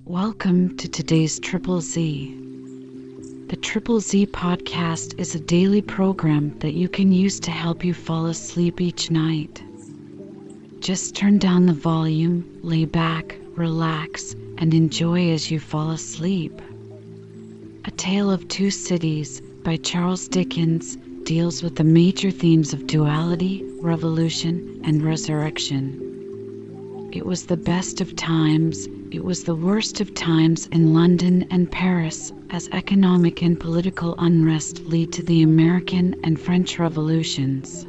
Welcome to today's Triple Z. The Triple Z podcast is a daily program that you can use to help you fall asleep each night. Just turn down the volume, lay back, relax, and enjoy as you fall asleep. A Tale of Two Cities by Charles Dickens deals with the major themes of duality, revolution, and resurrection. It was the best of times, it was the worst of times in London and Paris as economic and political unrest lead to the American and French revolutions.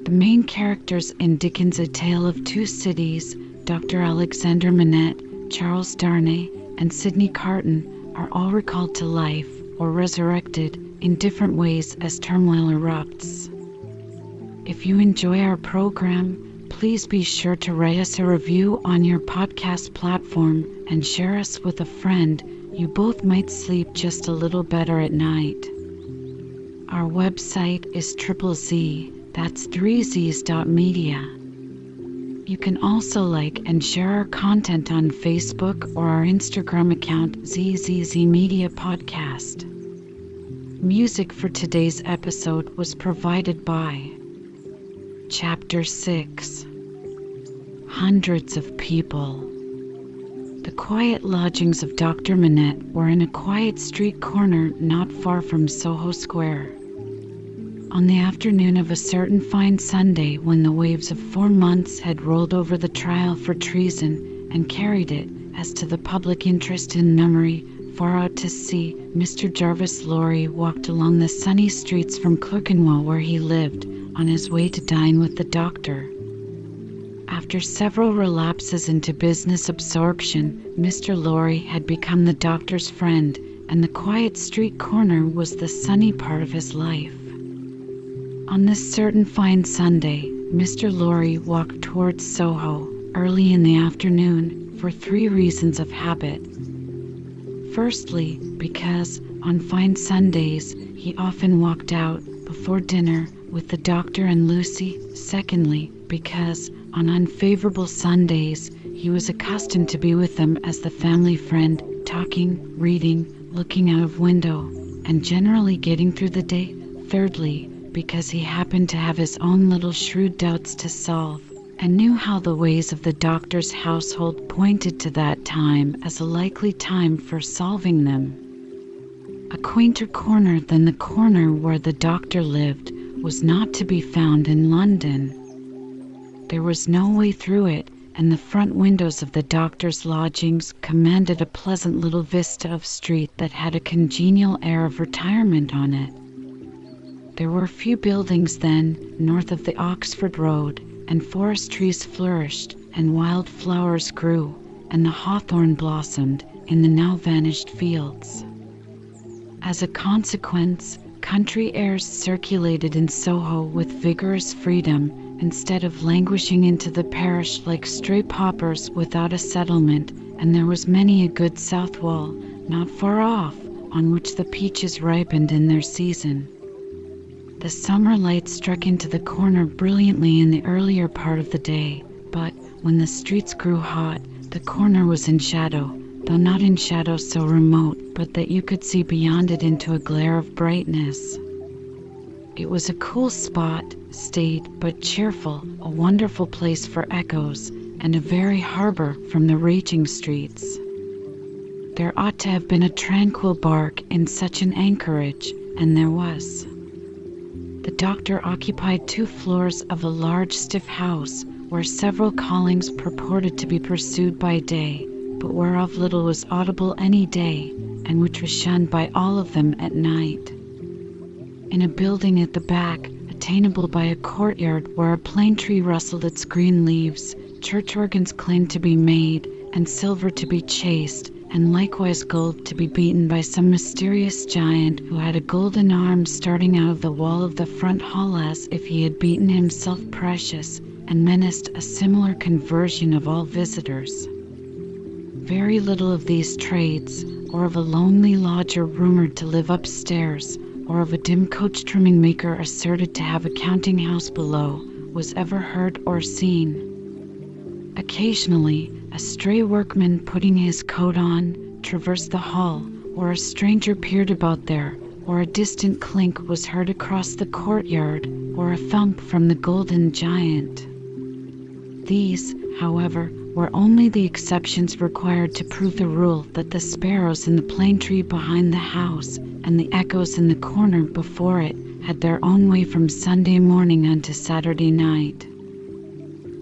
The main characters in Dickens' A Tale of Two Cities, Dr. Alexander Manette, Charles Darnay, and Sidney Carton, are all recalled to life or resurrected in different ways as turmoil erupts. If you enjoy our program, please be sure to write us a review on your podcast platform and share us with a friend. You both might sleep just a little better at night. Our website is ZZZ, that's 3z's.media. You can also like and share our content on Facebook or our Instagram account ZZZ Media Podcast. Music for today's episode was provided by Chapter 6. Hundreds of people. The quiet lodgings of Dr. Manette were in a quiet street corner not far from Soho Square. On the afternoon of a certain fine Sunday, when the waves of 4 months had rolled over the trial for treason and carried it, as to the public interest in memory, far out to sea, Mr. Jarvis Lorry walked along the sunny streets from Clerkenwell, where he lived, on his way to dine with the doctor. After several relapses into business absorption, Mr. Lorry had become the doctor's friend, and the quiet street corner was the sunny part of his life. On this certain fine Sunday, Mr. Lorry walked towards Soho early in the afternoon for 3 reasons of habit. Firstly, because on fine Sundays he often walked out before dinner with the doctor and Lucy. Secondly, because on unfavorable Sundays he was accustomed to be with them as the family friend, talking, reading, looking out of window, and generally getting through the day. Thirdly, because he happened to have his own little shrewd doubts to solve, and knew how the ways of the doctor's household pointed to that time as a likely time for solving them. A quainter corner than the corner where the doctor lived was not to be found in London. There was no way through it, and the front windows of the doctor's lodgings commanded a pleasant little vista of street that had a congenial air of retirement on it. There were few buildings then, north of the Oxford Road, and forest trees flourished, and wild flowers grew, and the hawthorn blossomed in the now vanished fields. As a consequence, country airs circulated in Soho with vigorous freedom, instead of languishing into the parish like stray paupers without a settlement, and there was many a good south wall, not far off, on which the peaches ripened in their season. The summer light struck into the corner brilliantly in the earlier part of the day, but when the streets grew hot, the corner was in shadow, though not in shadow so remote but that you could see beyond it into a glare of brightness. It was a cool spot, staid but cheerful, a wonderful place for echoes, and a very harbour from the raging streets. There ought to have been a tranquil bark in such an anchorage, and there was. The doctor occupied 2 floors of a large stiff house, where several callings purported to be pursued by day, but whereof little was audible any day, and which was shunned by all of them at night. In a building at the back, attainable by a courtyard where a plane tree rustled its green leaves, church organs claimed to be made, and silver to be chased, and likewise gold to be beaten by some mysterious giant who had a golden arm starting out of the wall of the front hall as if he had beaten himself precious, and menaced a similar conversion of all visitors. Very little of these trades, or of a lonely lodger rumoured to live upstairs, or of a dim coach trimming maker asserted to have a counting house below, was ever heard or seen. Occasionally, a stray workman putting his coat on traversed the hall, or a stranger peered about there, or a distant clink was heard across the courtyard, or a thump from the golden giant. These, however, were only the exceptions required to prove the rule that the sparrows in the plane tree behind the house and the echoes in the corner before it had their own way from Sunday morning unto Saturday night.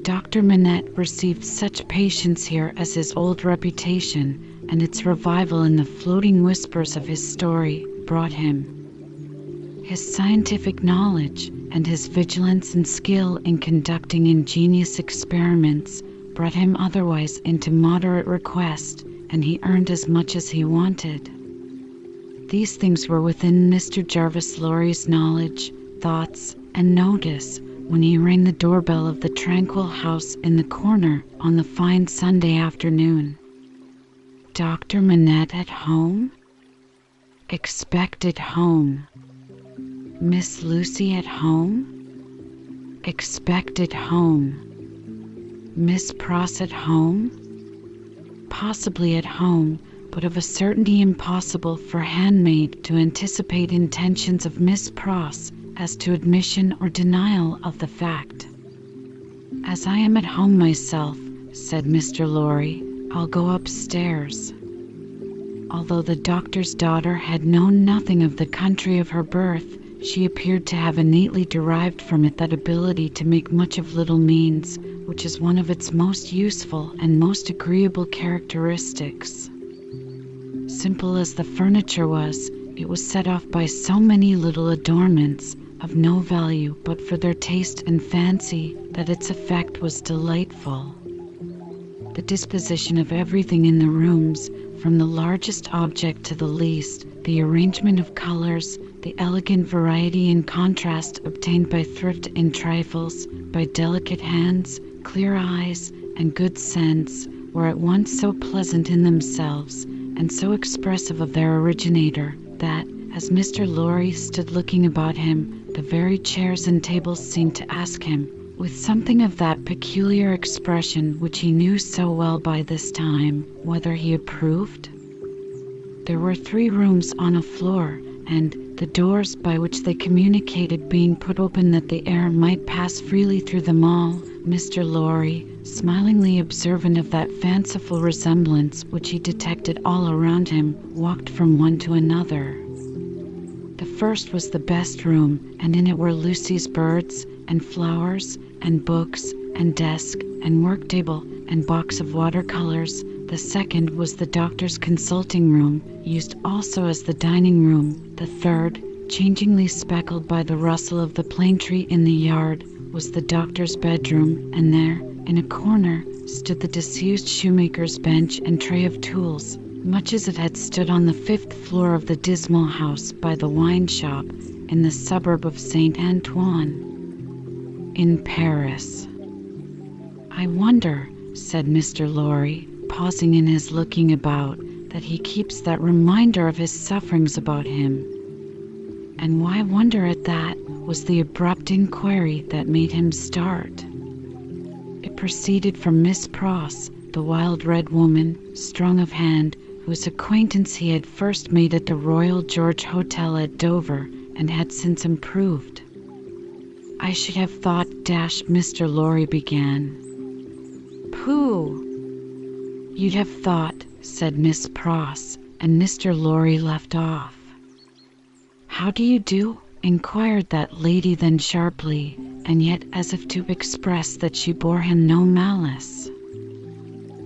Dr. Manette received such patience here as his old reputation and its revival in the floating whispers of his story brought him. His scientific knowledge and his vigilance and skill in conducting ingenious experiments brought him otherwise into moderate request, and he earned as much as he wanted. These things were within Mr. Jarvis Lorry's knowledge, thoughts, and notice when he rang the doorbell of the tranquil house in the corner on the fine Sunday afternoon. Dr. Manette at home? Expected home. Miss Lucy at home? Expected home. Miss Pross at home? Possibly at home, but of a certainty impossible for handmaid to anticipate intentions of Miss Pross as to admission or denial of the fact. As I am at home myself, said Mr. Lorry, I'll go upstairs. Although the doctor's daughter had known nothing of the country of her birth, she appeared to have innately derived from it that ability to make much of little means, which is one of its most useful and most agreeable characteristics. Simple as the furniture was, it was set off by so many little adornments, of no value but for their taste and fancy, that its effect was delightful. The disposition of everything in the rooms, from the largest object to the least, the arrangement of colors, the elegant variety and contrast obtained by thrift in trifles, by delicate hands, clear eyes, and good sense, were at once so pleasant in themselves, and so expressive of their originator, that, as Mr. Lorry stood looking about him, the very chairs and tables seemed to ask him, with something of that peculiar expression which he knew so well by this time, whether he approved. There were 3 rooms on a floor, and the doors by which they communicated being put open that the air might pass freely through them all, Mr. Lorry, smilingly observant of that fanciful resemblance which he detected all around him, walked from one to another. The first was the best room, and in it were Lucy's birds, and flowers, and books, and desk, and work table, and box of watercolors. The second was the doctor's consulting room, used also as the dining room. The third, changingly speckled by the rustle of the plane tree in the yard, was the doctor's bedroom, and there, in a corner, stood the disused shoemaker's bench and tray of tools, much as it had stood on the 5th floor of the dismal house by the wine shop in the suburb of Saint Antoine, in Paris. I wonder, said Mr. Lorry, pausing in his looking about, that he keeps that reminder of his sufferings about him. And why wonder at that, was the abrupt inquiry that made him start. It proceeded from Miss Pross, the wild red woman, strong of hand, whose acquaintance he had first made at the Royal George Hotel at Dover, and had since improved. I should have thought, Mr. Lorry began. Pooh! You'd have thought, said Miss Pross, and Mr. Lorry left off. How do you do? Inquired that lady then sharply, and yet as if to express that she bore him no malice.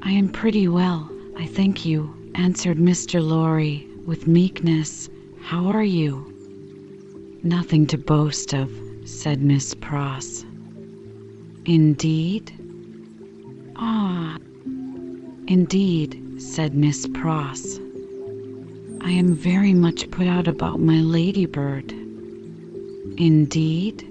I am pretty well, I thank you, answered Mr. Lorry, with meekness. How are you? Nothing to boast of, said Miss Pross. Indeed? Ah, indeed, said Miss Pross. I am very much put out about my ladybird. Indeed?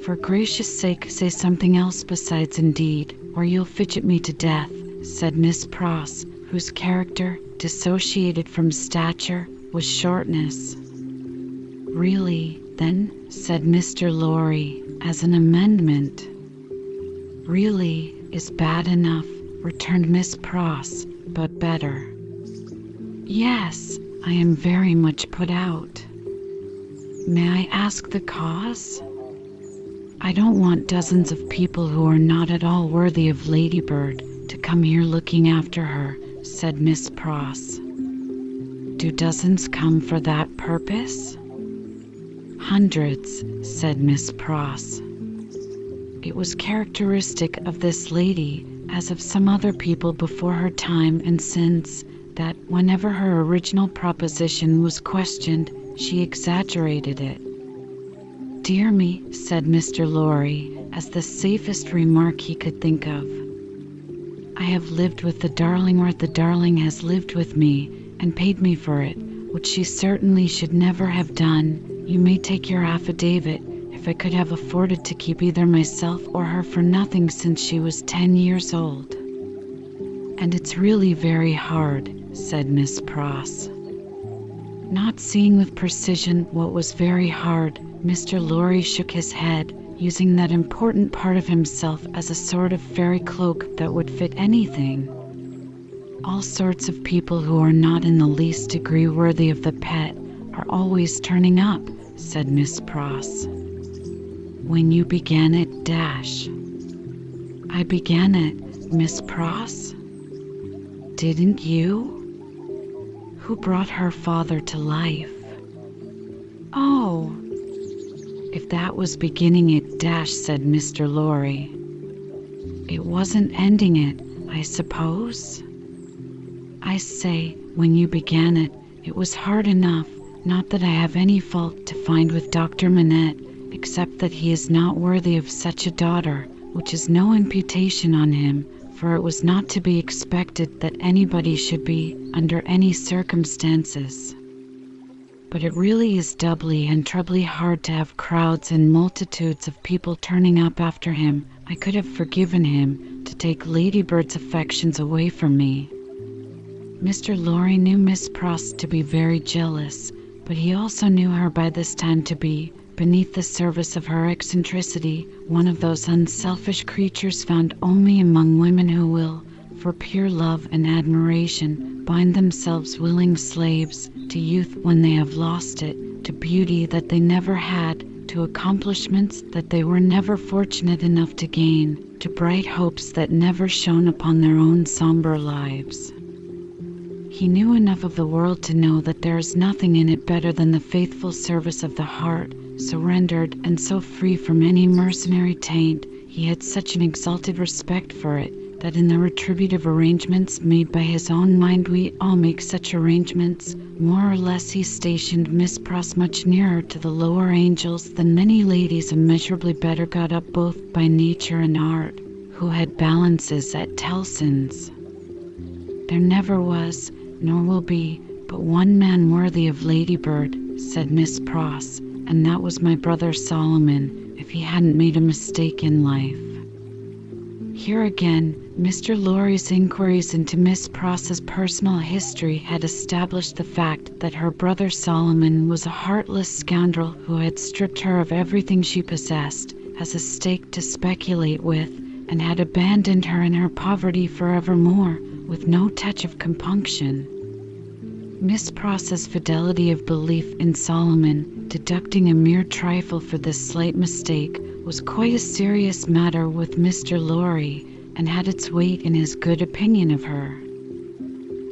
For gracious sake, say something else besides indeed, or you'll fidget me to death, said Miss Pross, whose character, dissociated from stature, was shortness. Really, then, said Mr. Lorry, as an amendment. Really is bad enough, returned Miss Pross, but better. Yes, I am very much put out. May I ask the cause? I don't want dozens of people who are not at all worthy of Ladybird to come here looking after her, said Miss Pross. Do dozens come for that purpose? Hundreds, said Miss Pross. It was characteristic of this lady, as of some other people before her time and since, that whenever her original proposition was questioned, she exaggerated it. Dear me, said Mr. Lorry, as the safest remark he could think of. I have lived with the darling, or the darling has lived with me, and paid me for it, which she certainly should never have done. You may take your affidavit, if I could have afforded to keep either myself or her for nothing since she was 10 years old. And it's really very hard, said Miss Pross. Not seeing with precision what was very hard, Mr. Lorry shook his head, using that important part of himself as a sort of fairy cloak that would fit anything. All sorts of people who are not in the least degree worthy of the pet are always turning up, said Miss Pross. When you began it, dash. I began it, Miss Pross? Didn't you? Who brought her father to life? Oh, if that was beginning it, dash, said Mr. Lorry. It wasn't ending it, I suppose? I say, when you began it, it was hard enough, not that I have any fault to find with Dr. Manette, except that he is not worthy of such a daughter, which is no imputation on him, for it was not to be expected that anybody should be, under any circumstances. But it really is doubly and trebly hard to have crowds and multitudes of people turning up after him. I could have forgiven him to take Ladybird's affections away from me. Mr. Lorry knew Miss Pross to be very jealous, but he also knew her by this time to be, beneath the surface of her eccentricity, one of those unselfish creatures found only among women who will, for pure love and admiration, bind themselves willing slaves to youth when they have lost it, to beauty that they never had, to accomplishments that they were never fortunate enough to gain, to bright hopes that never shone upon their own somber lives. He knew enough of the world to know that there is nothing in it better than the faithful service of the heart, surrendered and so free from any mercenary taint. He had such an exalted respect for it, that in the retributive arrangements made by his own mind we all make such arrangements, more or less he stationed Miss Pross much nearer to the lower angels than many ladies immeasurably better got up both by nature and art, who had balances at Tellson's. There never was, nor will be, but one man worthy of Ladybird, said Miss Pross, and that was my brother Solomon, if he hadn't made a mistake in life. Here again, Mr. Lorry's inquiries into Miss Pross's personal history had established the fact that her brother Solomon was a heartless scoundrel who had stripped her of everything she possessed as a stake to speculate with, and had abandoned her in her poverty forevermore, with no touch of compunction. Miss Pross's fidelity of belief in Solomon, deducting a mere trifle for this slight mistake, was quite a serious matter with Mr. Lorry, and had its weight in his good opinion of her.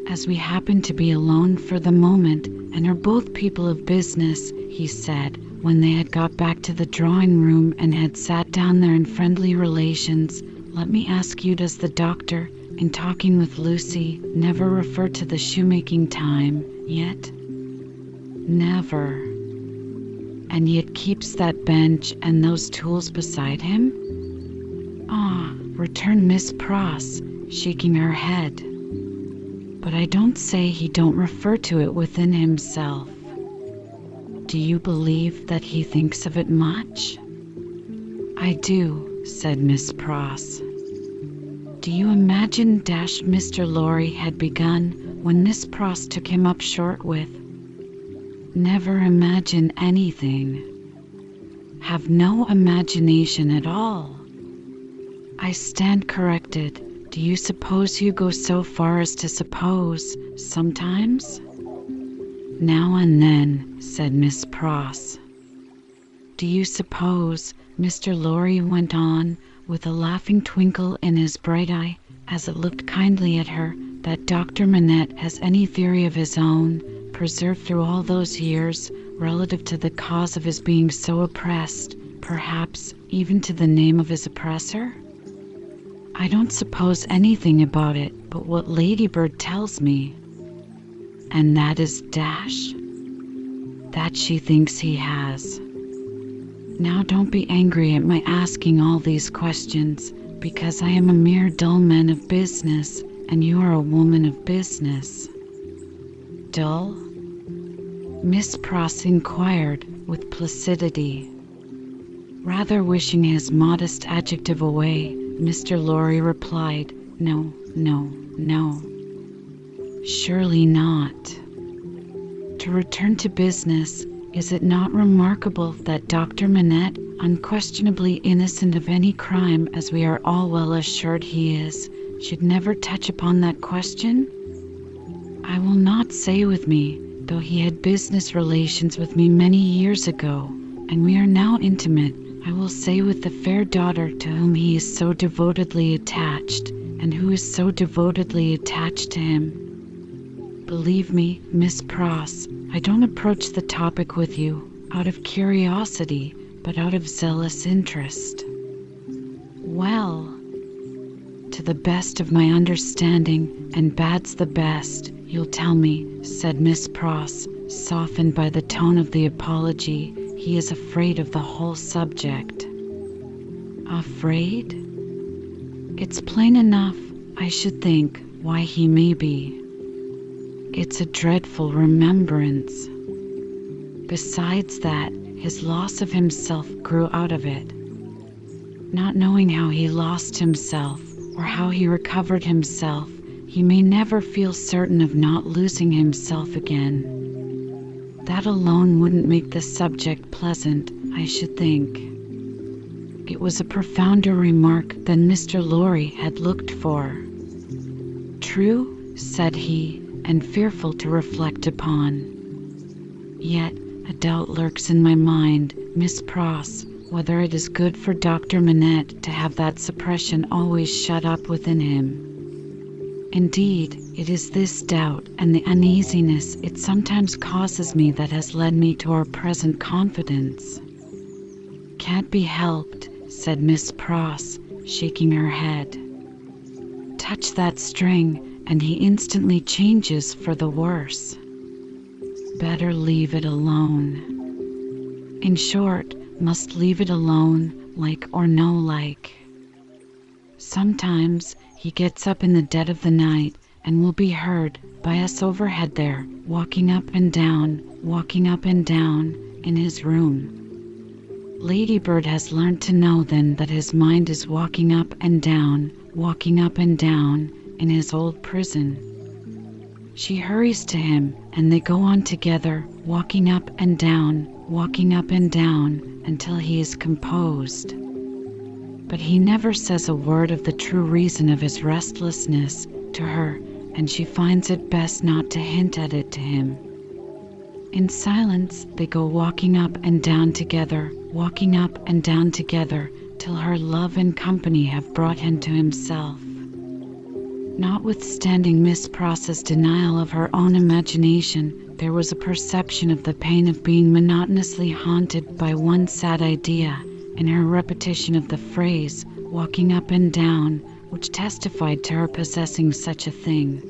As we happened to be alone for the moment, and are both people of business, he said, when they had got back to the drawing-room and had sat down there in friendly relations, let me ask you, does the doctor, in talking with Lucy, never refer to the shoemaking time, yet? Never. And yet keeps that bench and those tools beside him? Ah, returned Miss Pross, shaking her head. But I don't say he don't refer to it within himself. Do you believe that he thinks of it much? I do, said Miss Pross. Do you imagine Mr. Lorry had begun when Miss Pross took him up short with, never imagine anything. Have no imagination at all. I stand corrected, Do you suppose you go so far as to suppose, sometimes? Now and then, said Miss Pross. Do you suppose, Mr. Lorry went on, with a laughing twinkle in his bright eye, as it looked kindly at her, that Dr. Manette has any theory of his own, preserved through all those years, relative to the cause of his being so oppressed, perhaps even to the name of his oppressor? I don't suppose anything about it but what Ladybird tells me. And that is dash? That she thinks he has. Now don't be angry at my asking all these questions, because I am a mere dull man of business, and you are a woman of business. Dull? Miss Pross inquired, with placidity. Rather wishing his modest adjective away, Mr. Lorry replied, No, no, no. Surely not. To return to business, is it not remarkable that Dr. Manette, unquestionably innocent of any crime as we are all well assured he is, should never touch upon that question? I will not say with me, though he had business relations with me many years ago, and we are now intimate, I will say with the fair daughter to whom he is so devotedly attached, and who is so devotedly attached to him. Believe me, Miss Pross, I don't approach the topic with you out of curiosity, but out of zealous interest. Well, to the best of my understanding, and bad's the best, you'll tell me, said Miss Pross, softened by the tone of the apology, he is afraid of the whole subject. Afraid? It's plain enough, I should think, why he may be. It's a dreadful remembrance. Besides that, his loss of himself grew out of it. Not knowing how he lost himself, or how he recovered himself, he may never feel certain of not losing himself again. That alone wouldn't make the subject pleasant, I should think. It was a profounder remark than Mr. Lorry had looked for. True, said he, and fearful to reflect upon. Yet a doubt lurks in my mind, Miss Pross, whether it is good for Dr. Manette to have that suppression always shut up within him. Indeed, it is this doubt and the uneasiness it sometimes causes me that has led me to our present confidence. Can't be helped, said Miss Pross, shaking her head. Touch that string, and he instantly changes for the worse. Better leave it alone. In short, must leave it alone, like or no like. Sometimes he gets up in the dead of the night, and will be heard by us overhead there, walking up and down, in his room. Ladybird has learned to know then that his mind is walking up and down, in his old prison. She hurries to him, and they go on together, walking up and down, until he is composed. But he never says a word of the true reason of his restlessness to her, and she finds it best not to hint at it to him. In silence they go walking up and down together, till her love and company have brought him to himself. Notwithstanding Miss Pross's denial of her own imagination, there was a perception of the pain of being monotonously haunted by one sad idea in her repetition of the phrase, walking up and down, which testified to her possessing such a thing.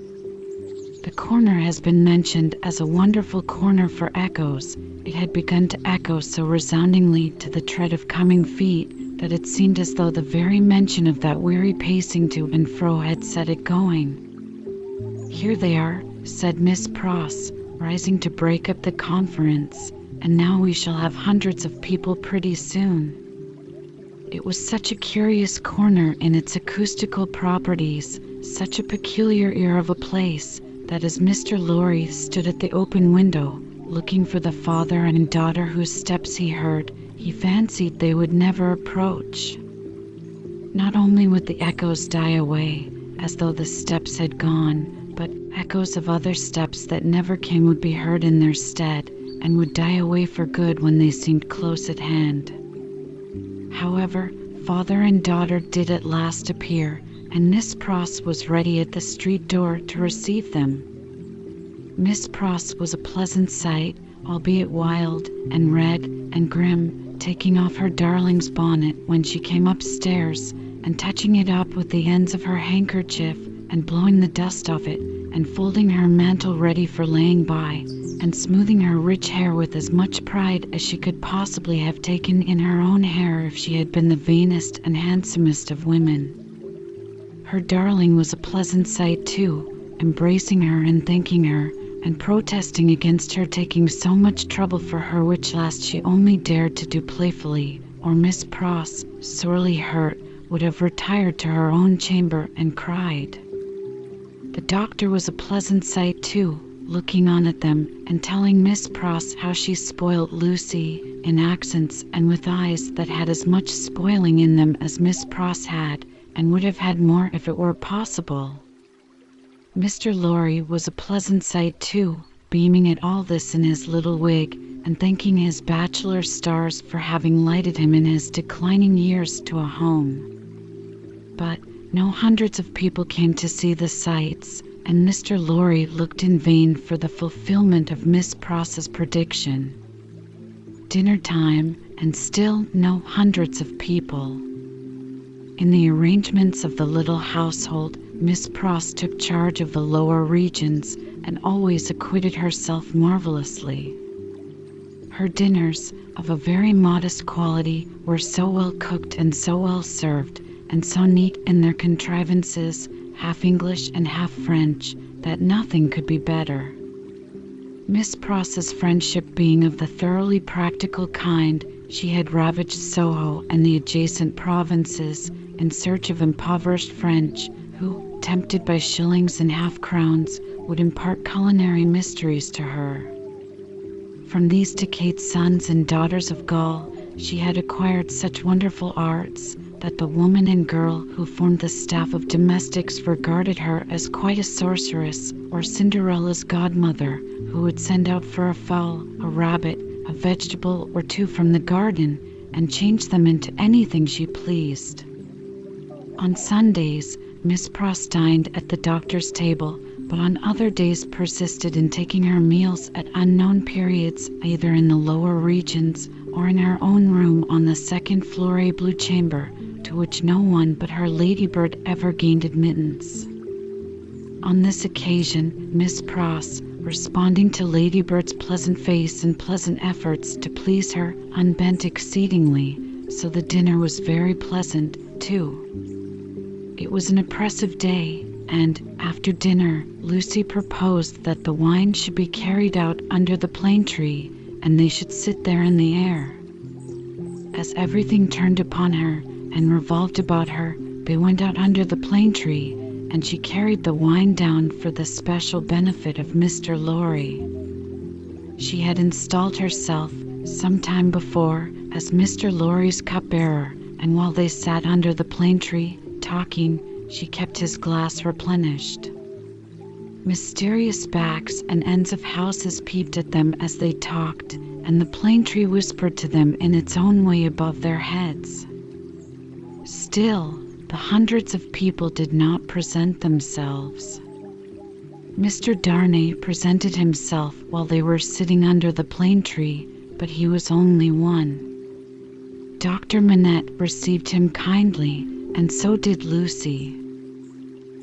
The corner has been mentioned as a wonderful corner for echoes. It had begun to echo so resoundingly to the tread of coming feet that it seemed as though the very mention of that weary pacing to and fro had set it going. Here they are, said Miss Pross, rising to break up the conference, and now we shall have hundreds of people pretty soon. It was such a curious corner in its acoustical properties, such a peculiar air of a place, that as Mr. Lorry stood at the open window, looking for the father and daughter whose steps he heard, he fancied they would never approach. Not only would the echoes die away, as though the steps had gone, but echoes of other steps that never came would be heard in their stead, and would die away for good when they seemed close at hand. However, father and daughter did at last appear, and Miss Pross was ready at the street door to receive them. Miss Pross was a pleasant sight, albeit wild and red and grim, taking off her darling's bonnet when she came upstairs, and touching it up with the ends of her handkerchief, and blowing the dust off it, and folding her mantle ready for laying by, and smoothing her rich hair with as much pride as she could possibly have taken in her own hair if she had been the vainest and handsomest of women. Her darling was a pleasant sight too, embracing her and thanking her, and protesting against her taking so much trouble for her, which last she only dared to do playfully, or Miss Pross, sorely hurt, would have retired to her own chamber and cried. The doctor was a pleasant sight too, looking on at them, and telling Miss Pross how she spoilt Lucy, in accents and with eyes that had as much spoiling in them as Miss Pross had, and would have had more if it were possible. Mr. Lorry was a pleasant sight too, beaming at all this in his little wig, and thanking his bachelor stars for having lighted him in his declining years to a home. But no hundreds of people came to see the sights, and Mr. Lorry looked in vain for the fulfillment of Miss Pross's prediction. Dinner time, and still no hundreds of people. In the arrangements of the little household, Miss Pross took charge of the lower regions, and always acquitted herself marvelously. Her dinners, of a very modest quality, were so well cooked and so well served, and so neat in their contrivances, half English and half French, that nothing could be better. Miss Pross's friendship being of the thoroughly practical kind, she had ravaged Soho and the adjacent provinces in search of impoverished French, who, tempted by shillings and half-crowns, would impart culinary mysteries to her. From these decayed sons and daughters of Gaul, she had acquired such wonderful arts that the woman and girl who formed the staff of domestics regarded her as quite a sorceress, or Cinderella's godmother, who would send out for a fowl, a rabbit, a vegetable or two from the garden, and change them into anything she pleased. On Sundays, Miss Pross dined at the doctor's table, but on other days persisted in taking her meals at unknown periods, either in the lower regions or in her own room on the second floor blue chamber, to which no one but her ladybird ever gained admittance. On this occasion, Miss Pross, responding to Ladybird's pleasant face and pleasant efforts to please her, unbent exceedingly, so the dinner was very pleasant, too. It was an oppressive day, and, after dinner, Lucy proposed that the wine should be carried out under the plane tree, and they should sit there in the air. As everything turned upon her and revolved about her, they went out under the plane tree, and she carried the wine down for the special benefit of Mr. Lorry. She had installed herself, some time before, as Mr. Lorry's cupbearer, and while they sat under the plane tree, talking, she kept his glass replenished. Mysterious backs and ends of houses peeped at them as they talked, and the plane tree whispered to them in its own way above their heads. Still, the hundreds of people did not present themselves. Mr. Darnay presented himself while they were sitting under the plane tree, but he was only one. Dr. Manette received him kindly, and so did Lucy.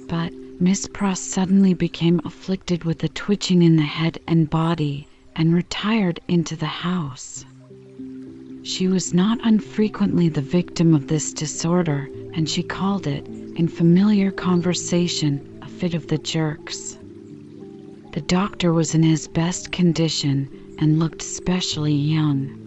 But Miss Pross suddenly became afflicted with a twitching in the head and body, and retired into the house. She was not unfrequently the victim of this disorder, and she called it, in familiar conversation, a fit of the jerks. The doctor was in his best condition, and looked specially young.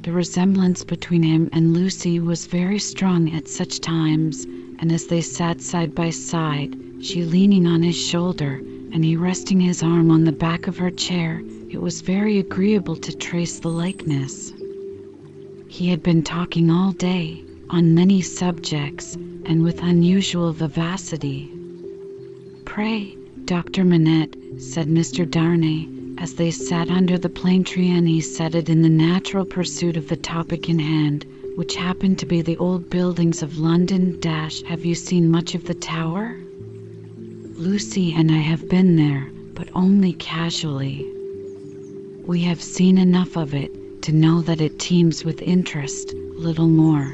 The resemblance between him and Lucy was very strong at such times, and as they sat side by side, she leaning on his shoulder, and he resting his arm on the back of her chair, it was very agreeable to trace the likeness. He had been talking all day, on many subjects, and with unusual vivacity. "Pray, Dr. Manette," said Mr. Darnay, as they sat under the plane tree, and he said it in the natural pursuit of the topic in hand, which happened to be the old buildings of London. "Have you seen much of the Tower?" "Lucy and I have been there, but only casually. We have seen enough of it to know that it teems with interest, little more."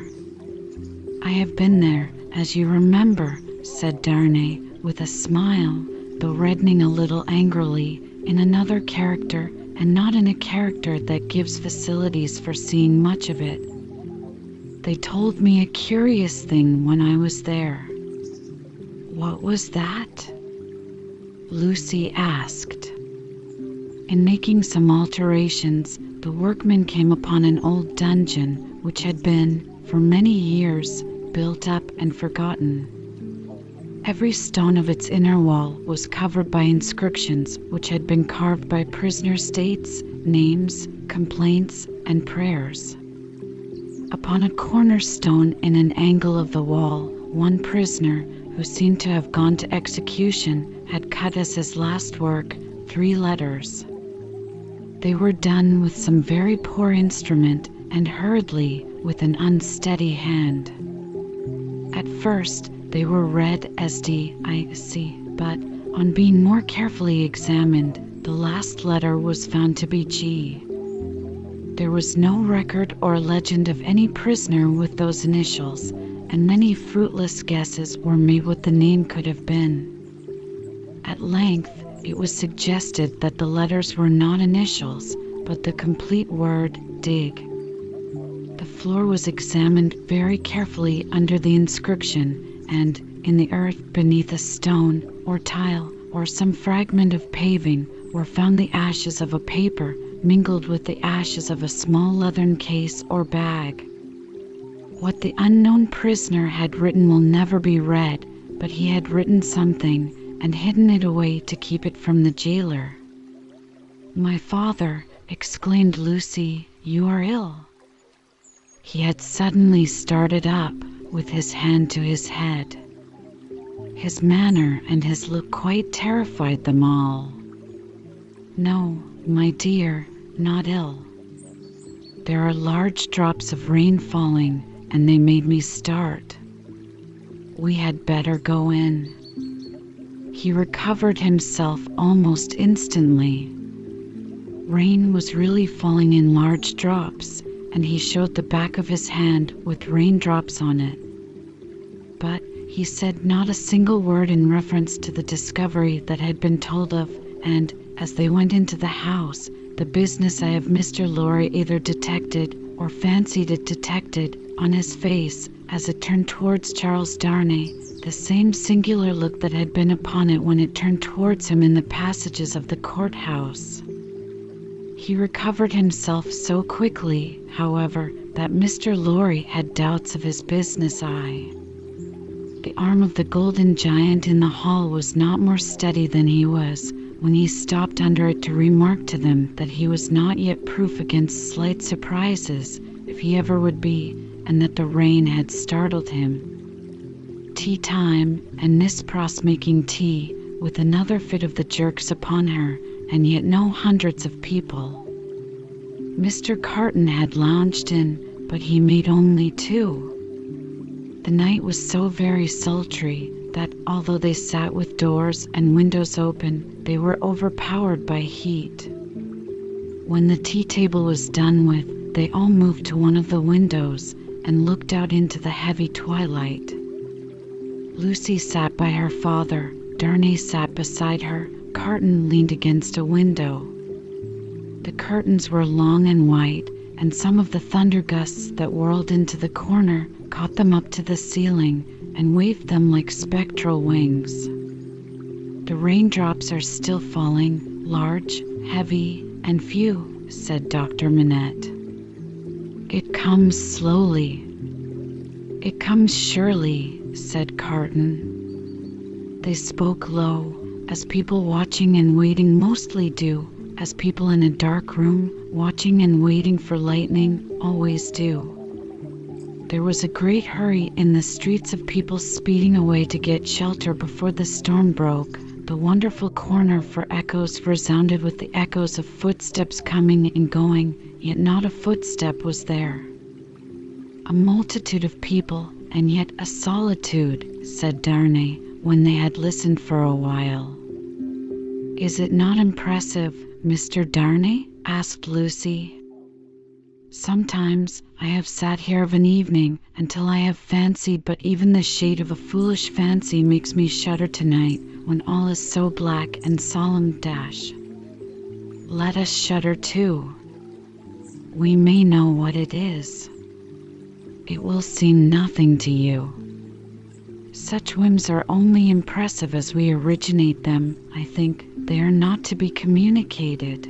"I have been there, as you remember," said Darnay, with a smile, though reddening a little angrily, in another character, and not in a character that gives facilities for seeing much of it. "They told me a curious thing when I was there." "What was that?" Lucy asked. In making some alterations, the workmen came upon an old dungeon which had been, for many years, built up and forgotten. Every stone of its inner wall was covered by inscriptions which had been carved by prisoners' dates, names, complaints, and prayers. Upon a cornerstone in an angle of the wall, one prisoner, who seemed to have gone to execution, had cut as his last work 3 letters. They were done with some very poor instrument, and hurriedly, with an unsteady hand. At first they were read as D-I-C, but on being more carefully examined, the last letter was found to be G. There was no record or legend of any prisoner with those initials, and many fruitless guesses were made what the name could have been. At length it was suggested that the letters were not initials, but the complete word dig. The floor was examined very carefully under the inscription, and in the earth beneath a stone or tile or some fragment of paving were found the ashes of a paper mingled with the ashes of a small leathern case or bag. What the unknown prisoner had written will never be read, but he had written something and hidden it away to keep it from the jailer. "My father," exclaimed Lucy, "you are ill." He had suddenly started up, with his hand to his head. His manner and his look quite terrified them all. "No, my dear, not ill. There are large drops of rain falling, and they made me start. We had better go in." He recovered himself almost instantly. Rain was really falling in large drops, and he showed the back of his hand with raindrops on it. But he said not a single word in reference to the discovery that had been told of, and, as they went into the house, the business eye of Mr. Lorry either detected, or fancied it detected, on his face, as it turned towards Charles Darnay, the same singular look that had been upon it when it turned towards him in the passages of the courthouse. He recovered himself so quickly, however, that Mr. Lorry had doubts of his business eye. The arm of the golden giant in the hall was not more steady than he was, when he stopped under it to remark to them that he was not yet proof against slight surprises, if he ever would be, and that the rain had startled him. Tea time, and Miss Pross making tea, with another fit of the jerks upon her, and yet no hundreds of people. Mr. Carton had lounged in, but he made only 2. The night was so very sultry that, although they sat with doors and windows open, they were overpowered by heat. When the tea-table was done with, they all moved to one of the windows and looked out into the heavy twilight. Lucy sat by her father, Darnay sat beside her, Carton leaned against a window. The curtains were long and white, and some of the thunder gusts that whirled into the corner caught them up to the ceiling and waved them like spectral wings. "The raindrops are still falling, large, heavy, and few," said Dr. Manette. "It comes slowly." "It comes surely," said Carton. They spoke low, as people watching and waiting mostly do, as people in a dark room, watching and waiting for lightning, always do. There was a great hurry in the streets of people speeding away to get shelter before the storm broke. The wonderful corner for echoes resounded with the echoes of footsteps coming and going, yet not a footstep was there. A multitude of people, and yet a solitude, said Darnay, when they had listened for a while. Is it not impressive, Mr. Darnay? Asked Lucy. Sometimes I have sat here of an evening until I have fancied, but even the shade of a foolish fancy makes me shudder tonight when all is so black and solemn. Let us shudder too. We may know what it is. It will seem nothing to you. Such whims are only impressive as we originate them. I think they are not to be communicated.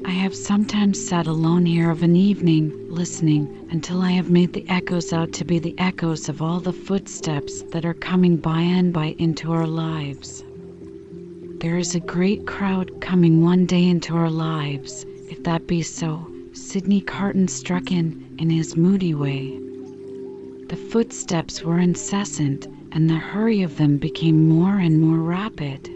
I have sometimes sat alone here of an evening, listening, until I have made the echoes out to be the echoes of all the footsteps that are coming by and by into our lives. There is a great crowd coming one day into our lives. If that be so, Sidney Carton struck in his moody way. The footsteps were incessant, and the hurry of them became more and more rapid.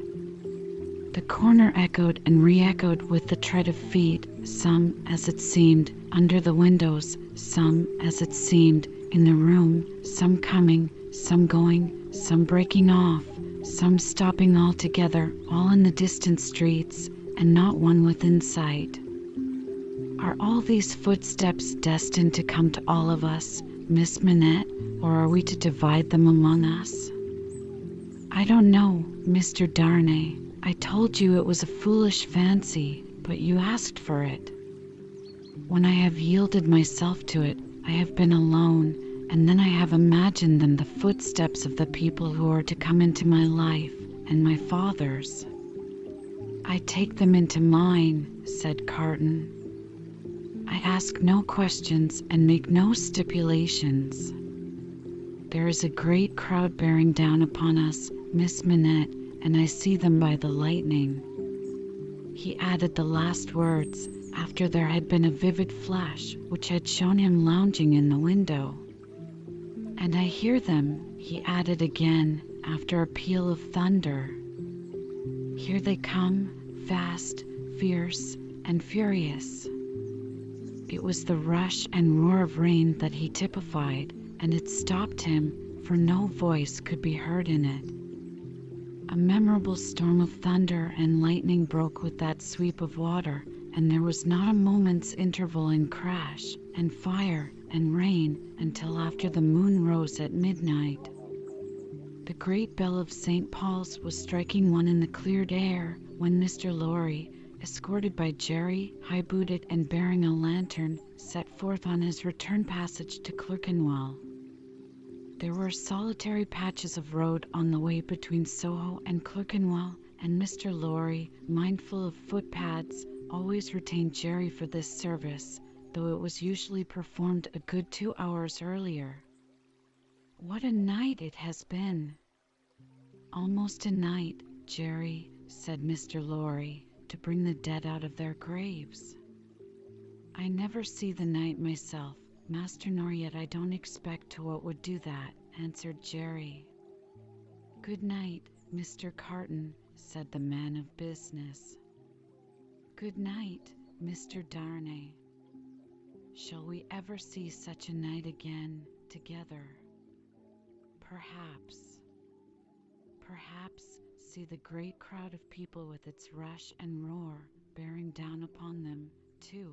The corner echoed and re-echoed with the tread of feet, some, as it seemed, under the windows, some, as it seemed, in the room, some coming, some going, some breaking off, some stopping altogether, all in the distant streets, and not one within sight. Are all these footsteps destined to come to all of us, Miss Manette, or are we to divide them among us? I don't know, Mr. Darnay. I told you it was a foolish fancy, but you asked for it. When I have yielded myself to it, I have been alone, and then I have imagined them the footsteps of the people who are to come into my life, and my father's. I take them into mine, said Carton. I ask no questions and make no stipulations. There is a great crowd bearing down upon us, Miss Manette, and I see them by the lightning. He added the last words after there had been a vivid flash which had shown him lounging in the window. And I hear them, he added again, after a peal of thunder. Here they come, fast, fierce, and furious. It was the rush and roar of rain that he typified, and it stopped him, for no voice could be heard in it. A memorable storm of thunder and lightning broke with that sweep of water, and there was not a moment's interval in crash and fire and rain until after the moon rose at midnight. The great bell of St. Paul's was striking one in the cleared air when Mr. Lorry, escorted by Jerry, high-booted and bearing a lantern, set forth on his return passage to Clerkenwell. There were solitary patches of road on the way between Soho and Clerkenwell, and Mr. Lorry, mindful of footpads, always retained Jerry for this service, though it was usually performed a good 2 hours earlier. What a night it has been! Almost a night, Jerry, said Mr. Lorry, to bring the dead out of their graves. I never see the night myself, master, nor yet I don't expect to what would do that, answered Jerry. Good night, Mr. Carton, said the man of business. Good night, Mr. Darnay. Shall we ever see such a night again together? Perhaps. Perhaps see the great crowd of people with its rush and roar bearing down upon them, too.